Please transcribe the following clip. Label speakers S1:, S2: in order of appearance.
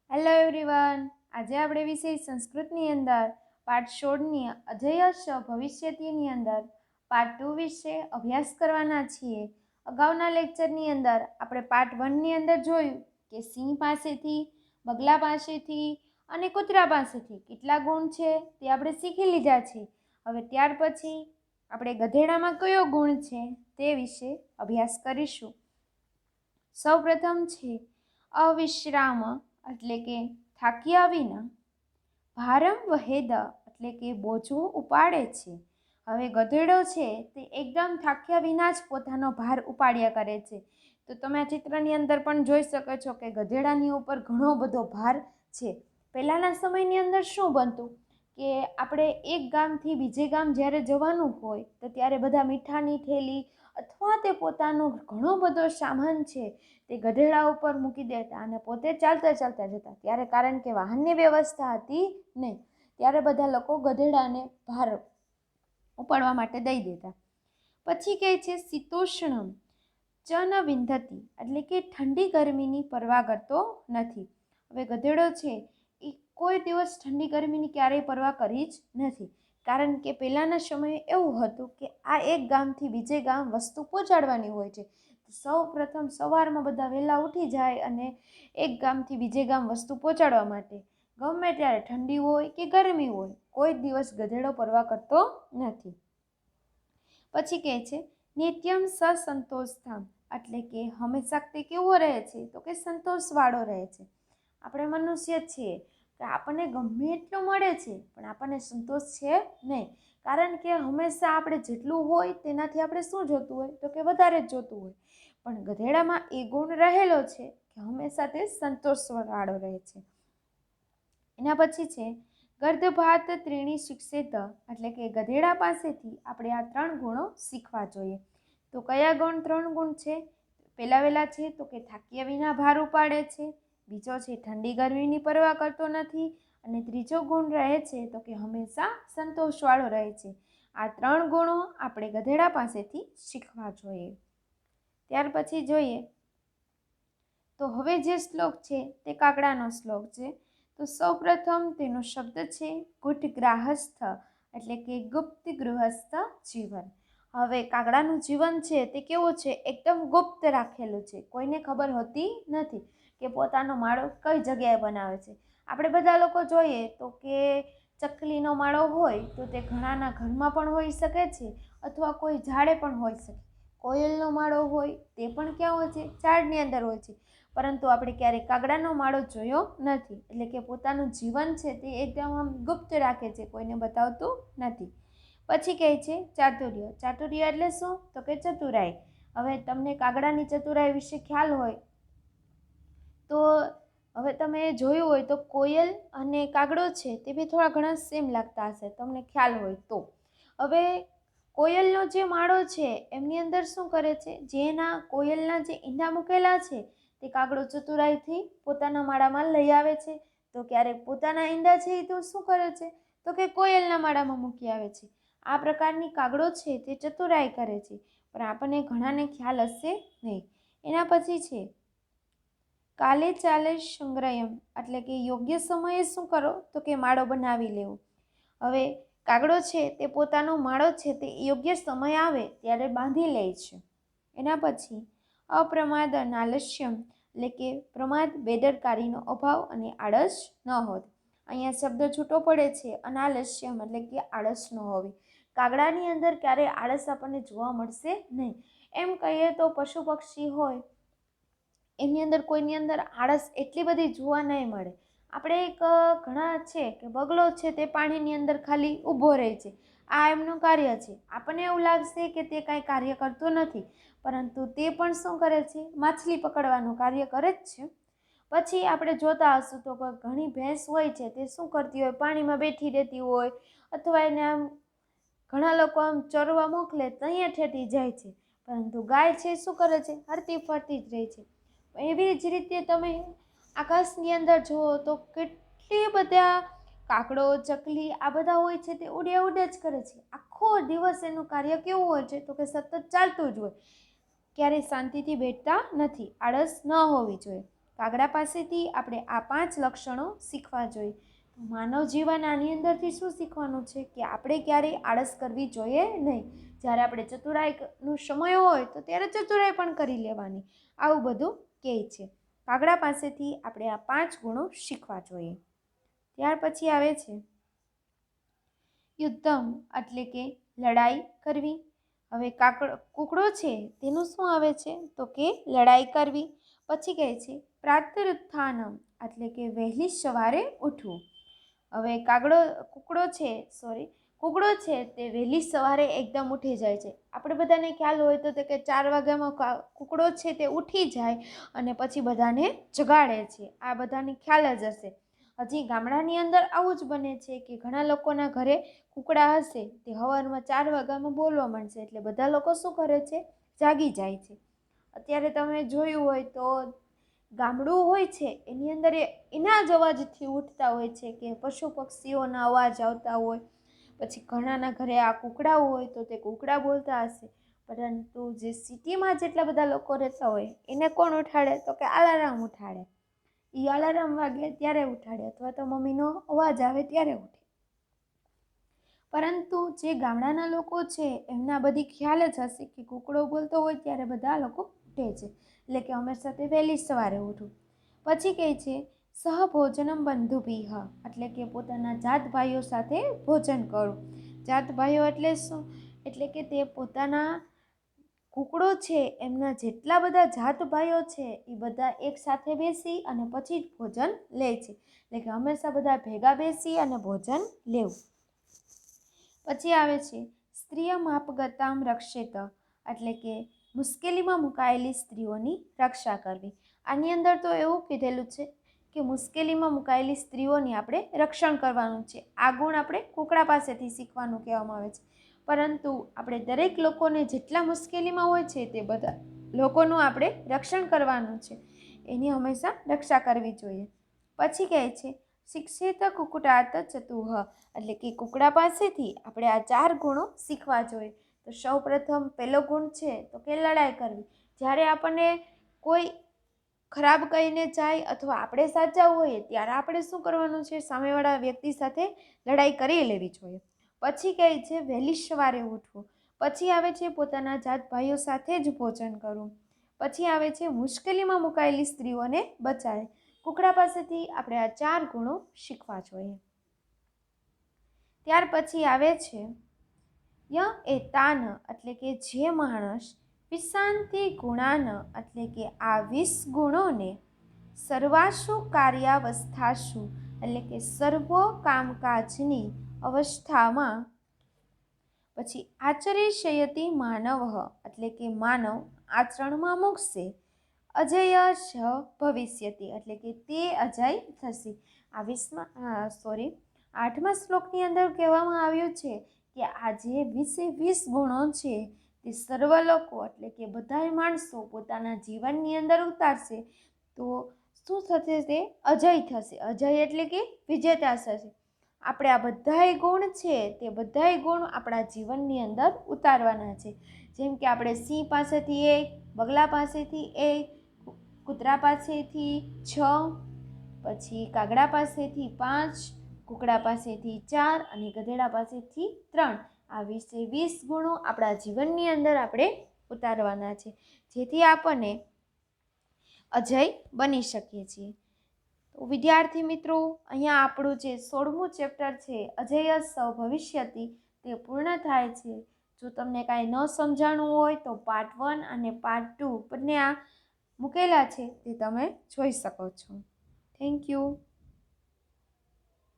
S1: Hello everyone, આજે આપણે વિષય સંસ્કૃતની અંદર પાઠ 16ની અજયશ ભવિષ્યતીની અંદર પાર્ટ 2 વિશે અભ્યાસ કરવાના છીએ. અગાઉના લેક્ચરની અંદર આપણે પાર્ટ 1ની અંદર જોયું કે સિંહ પાસેથી, બગલા પાસેથી અને કૂતરા પાસેથી કેટલા ગુણ છે તે આપણે શીખી લીધા છે. હવે ત્યાર પછી આપણે ગધેડામાં કયો ગુણ છે તે વિશે અભ્યાસ કરીશું. સૌપ્રથમ છે અવિશ્રામ એટલે કે થાક્યા વિના, ભારમ વહેદ એટલે કે બોજો ઉપાડે છે. હવે ગધેડો છે તે એકદમ થાક્યા વિના જ પોતાનો ભાર ઉપાડ્યા કરે છે. તો તમે આ ચિત્રની અંદર પણ જોઈ શકો છો કે ગધેડાની ઉપર ઘણો બધો ભાર છે. પહેલાંના સમયની અંદર શું બનતું કે આપણે એક ગામથી બીજે ગામ જ્યારે જવાનું હોય તો ત્યારે બધા મીઠાની થેલી અથવા તે પોતાનો ઘણો બધો સામાન છે તે ગધેડા ઉપર મૂકી દેતા અને પોતે ચાલતા ચાલતા જતા. ત્યારે કારણ કે વાહનની વ્યવસ્થા હતી નહીં, ત્યારે બધા લોકો ગધેડાને ભાર ઉપાડવા માટે દઈ દેતા. પછી કહે છે શીતોષ્ણમ ચ ન વિંધતી એટલે કે ઠંડી ગરમીની પરવા કરતો નથી. હવે ગધેડો છે એ કોઈ દિવસ ઠંડી ગરમીની ક્યારેય પરવા કરી જ નથી. કારણ કે પહેલાંના સમયે એવું હતું કે આ એક ગામથી બીજે ગામ વસ્તુ પહોંચાડવાની હોય છે. સૌ પ્રથમ સવારમાં બધા વહેલા ઉઠી જાય અને એક ગામથી બીજે ગામ વસ્તુ પહોંચાડવા માટે ગમે ત્યારે ઠંડી હોય કે ગરમી હોય કોઈ દિવસ ગધેડો પરવા કરતો નથી. પછી કહે છે નિત્યમ સસંતોષધામ એટલે કે હંમેશા તે કેવો રહે છે તો કે સંતોષવાળો રહે છે. આપણે મનુષ્ય છીએ કે આપણને ગમે એટલું મળે છે પણ આપણને સંતોષ છે નહીં. કારણ કે હંમેશા આપણે જેટલું હોય તેનાથી આપણે શું જોતું હોય તો કે વધારે જ જોતું હોય. પણ ગધેડામાં એ ગુણ રહેલો છે કે હંમેશા તે સંતોષવાળો રહે છે. એના પછી છે ગર્દભાત ત્રીણી શિક્ષિત એટલે કે ગધેડા પાસેથી આપણે આ 3 ગુણો શીખવા જોઈએ. તો કયા ગુણ 3 ગુણ છે? પહેલા છે તો કે થાક્યા વિના ભાર ઉપાડે છે, બીજો છે ઠંડી ગરમીની પરવા કરતો નથી અને ત્રીજો ગુણ રહે છે તો કે હંમેશા સંતોષવાળો રહે છે. આ 3 ગુણો આપણે ગધેડા પાસેથી શીખવા જોઈએ. ત્યાર પછી જોઈએ તો હવે જે શ્લોક છે તે કાગડાનો શ્લોક છે. તો સૌપ્રથમ તેનો શબ્દ છે ગુટ ગ્રાહસ્થ એટલે કે ગુપ્ત ગૃહસ્થ જીવન. હવે કાગડાનું જીવન છે તે કેવું છે? એકદમ ગુપ્ત રાખેલું છે. કોઈને ખબર હોતી નથી કે પોતાનો માળો કઈ જગ્યાએ બનાવે છે. આપણે બધા લોકો જોઈએ તો કે ચકલીનો માળો હોય તો તે ઘણાના ઘરમાં પણ હોઈ શકે છે અથવા કોઈ ઝાડે પણ હોઈ શકે. કોયલનો માળો હોય તે પણ ક્યાં હોય છે? ઝાડની અંદર હોય છે. પરંતુ આપણે ક્યારેય કાગડાનો માળો જોયો નથી. એટલે કે પોતાનું જીવન છે તે એકદમ આમ ગુપ્ત રાખે છે, કોઈને બતાવતું નથી. પછી કહે છે ચાતુર્ય. ચાતુર્ય એટલે શું તો કે ચતુરાઈ. હવે તમને કાગડાની ચતુરાઈ વિશે ખ્યાલ હોય તો હવે તમે જોયું હોય તો કોયલ અને કાગડો છે તે બી થોડા ઘણા સેમ લાગતા હશે, તમને ખ્યાલ હોય તો. હવે કોયલનો જે માળો છે એમની અંદર શું કરે છે, જેના કોયલના જે ઈંડા મૂકેલા છે તે કાગડો ચતુરાઈથી પોતાના માળામાં લઈ આવે છે. તો ક્યારેક પોતાના ઈંડા છે એ તો શું કરે છે તો કે કોયલના માળામાં મૂકી આવે છે. આ પ્રકારની કાગડો છે તે ચતુરાઈ કરે છે, પણ આપણને ઘણાને ખ્યાલ હશે નહીં. એના પછી છે કાલે ચાલે સંગ્રયમ એટલે કે યોગ્ય સમયે શું કરો તો કે માળો બનાવી લેવો. હવે કાગડો છે તે પોતાનો માળો છે તે યોગ્ય સમય આવે ત્યારે બાંધી લે છે. એના પછી અપ્રમાદ નાલસ્યમ એટલે કે પ્રમાદ, બેદરકારીનો અભાવ અને આળસ ન હોત. અહીંયા શબ્દ છૂટો પડે છે અનાલસ્યમ એટલે કે આળસ ન હોવી. કાગડાની અંદર ક્યારેય આળસ આપણને જોવા મળશે નહીં. એમ કહીએ તો પશુ પક્ષી હોય એની અંદર કોઈની અંદર આળસ એટલી બધી જોવા નહીં મળે. આપણે એક ઘણા છે કે બગલો છે તે પાણીની અંદર ખાલી ઊભો રહે છે, આ એમનું કાર્ય છે. આપણને એવું લાગશે કે તે કાંઈ કાર્ય કરતો નથી, પરંતુ તે પણ શું કરે છે? માછલી પકડવાનું કાર્ય કરે જ છે. પછી આપણે જોતા હશું તો ઘણી ભેંસ હોય છે તે શું કરતી હોય? પાણીમાં બેઠી રહેતી હોય અથવા એને આમ ઘણા લોકો આમ ચરવા મોકલે તો અહીંયા ઠેઠી જાય છે, પરંતુ ગાય છે શું કરે છે? હરતી ફરતી જ રહે છે. એવી જ રીતે તમે આકાશની અંદર જુઓ તો કેટલી બધા કાકડો, ચકલી આ બધા હોય છે તે ઉડ્યા જ કરે છે. આખો દિવસ એનું કાર્ય કેવું હોય છે તો કે સતત ચાલતું જ હોય, ક્યારેય શાંતિથી બેઠતા નથી. આળસ ન હોવી જોઈએ. કાગડા પાસેથી આપણે આ 5 લક્ષણો શીખવા જોઈએ. માનવ જીવન આની અંદરથી શું શીખવાનું છે કે આપણે ક્યારેય આળસ કરવી જોઈએ નહીં. જ્યારે આપણે ચતુરાઈનો સમય હોય તો ત્યારે ચતુરાઈ પણ કરી લેવાની, આવું બધું કહે છે. કાગડા પાસેથી આપણે આ 5 ગુણો શીખવા જોઈએ. ત્યાર પછી આવે છે યુદ્ધમ એટલે કે લડાઈ કરવી. હવે કુકડો છે તેનું શું આવે છે તો કે લડાઈ કરવી. પછી કહે છે પ્રાતરુત્થાનમ એટલે કે વહેલી સવારે ઉઠવું. હવે કુકડો છે તે વહેલી સવારે એકદમ ઉઠી જાય છે. આપણે બધાને ખ્યાલ હોય તો કે 4 વાગ્યામાં કુકડો છે તે ઉઠી જાય અને પછી બધાને જગાડે છે. આ બધાને ખ્યાલ જ હશે. હજી ગામડાની અંદર આવું જ બને છે કે ઘણા લોકોના ઘરે કુકડા હશે તે સવારમાં 4 વાગ્યામાં બોલવા માંડશે એટલે બધા લોકો શું કરે છે, જાગી જાય છે. અત્યારે તમે જોયું હોય તો ગામડું હોય છે એની અંદર એના જ અવાજથી ઉઠતા હોય છે કે પશુ પક્ષીઓના અવાજ આવતા હોય. પછી ઘણાના ઘરે આ કુકડા હોય તો તે કુકડા બોલતા હશે. પરંતુ જે સિટીમાં જેટલા બધા લોકો રહેતા હોય એને કોણ ઉઠાડે તો કે અલાર્મ ઉઠાડે. એ અલાર્મ વાગે ત્યારે ઉઠાડે અથવા તો મમ્મીનો અવાજ આવે ત્યારે ઉઠે. પરંતુ જે ગામડાના લોકો છે એમના બધી ખ્યાલ જ હશે કે કુકડો બોલતો હોય ત્યારે બધા લોકો ઉઠે છે, એટલે કે હંમેશા તે વહેલી સવારે ઉઠવું. પછી કહે છે સહભોજનમ બંધુભીહ એટલે કે પોતાના જાત ભાઈઓ સાથે ભોજન કરવું. જાત ભાઈઓ એટલે શું? એટલે કે તે પોતાના કુકડો છે એમના જેટલા બધા જાત ભાઈઓ છે એ બધા એક સાથે બેસી અને પછી જ ભોજન લે છે. એટલે કે હંમેશા બધા ભેગા બેસી અને ભોજન લેવું. પછી આવે છે સ્ત્રીય માપગતામ રક્ષેત એટલે કે મુશ્કેલીમાં મુકાયેલી સ્ત્રીઓની રક્ષા કરવી. આની અંદર તો એવું કીધેલું છે કે મુશ્કેલીમાં મુકાયેલી સ્ત્રીઓની આપણે રક્ષણ કરવાનું છે. આ ગુણ આપણે કુકડા પાસેથી શીખવાનું કહેવામાં આવે છે. પરંતુ આપણે દરેક લોકોને જેટલા મુશ્કેલીમાં હોય છે તે બધા લોકોનું આપણે રક્ષણ કરવાનું છે, એની હંમેશા રક્ષા કરવી જોઈએ. પછી કહે છે શિક્ષિત કુકુટાત ચતુઃ એટલે કે કુકડા પાસેથી આપણે આ 4 ગુણો શીખવા જોઈએ. તો સૌપ્રથમ પહેલો ગુણ છે તો કે લડાઈ કરવી. જ્યારે આપણને કોઈ ખરાબ કહીને જાય અથવા આપણે સાચા હોઈએ ત્યારે આપણે શું કરવાનું છે, સામેવાળા વ્યક્તિ સાથે લડાઈ કરી લેવી જોઈએ. પછી કહે છે વહેલી સવારે ઉઠવું. પછી આવે છે પોતાના જાત ભાઈઓ સાથે જ ભોજન કરવું. પછી આવે છે મુશ્કેલીમાં મુકાયેલી સ્ત્રીઓને બચાવે. કુકડા પાસેથી આપણે આ 4 ગુણો શીખવા જોઈએ. ત્યાર પછી આવે છે એતાન એટલે કે જે માણસ વિશાંતિ ગુણાન એટલે કે આ 20 ગુણોને સર્વાસુ કાર્યાવસ્થાસુ એટલે કે સર્વ કામકાજની અવસ્થામાં પછી આચરિષ્યતિ માનવ એટલે કે માનવ આચરણમાં મૂકશે અજય ભવિષ્યતિ એટલે કે તે અજય થશે. 8મા શ્લોકની અંદર કહેવામાં આવ્યું છે કે આ જે 20 ગુણો છે તે સર્વ લોકો એટલે કે બધા માણસો પોતાના જીવનની અંદર ઉતારશે તો શું થશે, તે અજય થશે. અજય એટલે કે વિજેતા થશે. આપણે આ બધાય ગુણ છે તે બધાય ગુણ આપણા જીવનની અંદર ઉતારવાના છે. જેમ કે આપણે સિંહ પાસેથી 1, બગલા પાસેથી 1, કૂતરા પાસેથી 6, પછી કાગડા પાસેથી 5, કુકડા પાસેથી 4 અને ગધેડા પાસેથી 3. આ 20 ગુણો આપણા જીવનની અંદર આપણે ઉતારવાના છે, જેથી આપણને અજય બની શકીએ છીએ. તો વિદ્યાર્થી મિત્રો, અહીંયા આપણું જે 16મું ચેપ્ટર છે અજય ભવિષ્યતિ તે પૂર્ણ થાય છે. જો તમને કાંઈ ન સમજાણું હોય તો પાર્ટ 1 અને પાર્ટ 2 બંને આ મૂકેલા છે તે તમે જોઈ શકો છો. Thank you.